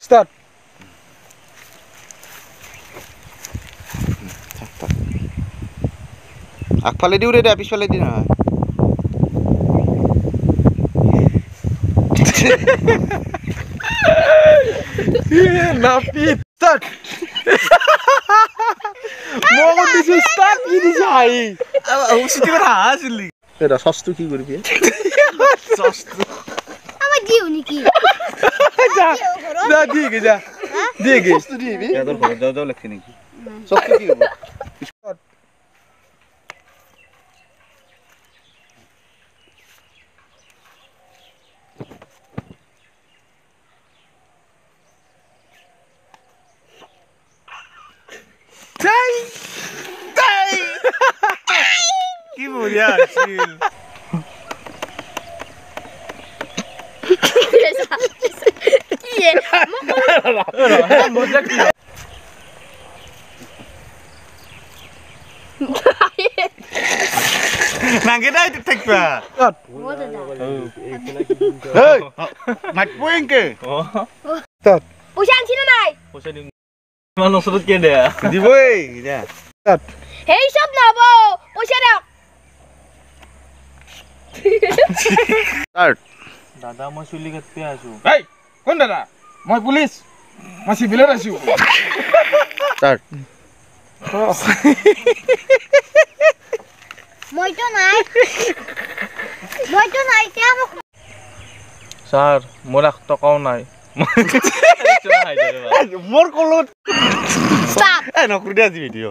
Start. আগফালে দিও রে পিছফালে দি নহয় নাপি start. মই দিছো start কি দিছ আই উচিত কথা আছিল এটা সস্তু কি করবি সস্ত আমার দিও নাকি যা যা দিকে যা দিকে সস্ত দিবি তোর ঘর যাও যাও লাগছে নাকি সস্ত কি হবে তাই তাই কি বলিয়া আছিল Nangke dah itu tekpa. Hei, mat puing ke? Start. পয়সা আনছি না নাই মানুষ ওষুধ কে দেয়া Di boy, ya. Start. এই সব নাবো পয়সা দাও Start. দাদা মই চুলি কাটতে আছো Hey, কোন দাদা মই পুলিশ মই সিভিলত আছো Start. মইতো নাই তে আমাক স্যার মোর 1 টাকাও নাই Mor kolot. stop Eh, no kuda di video.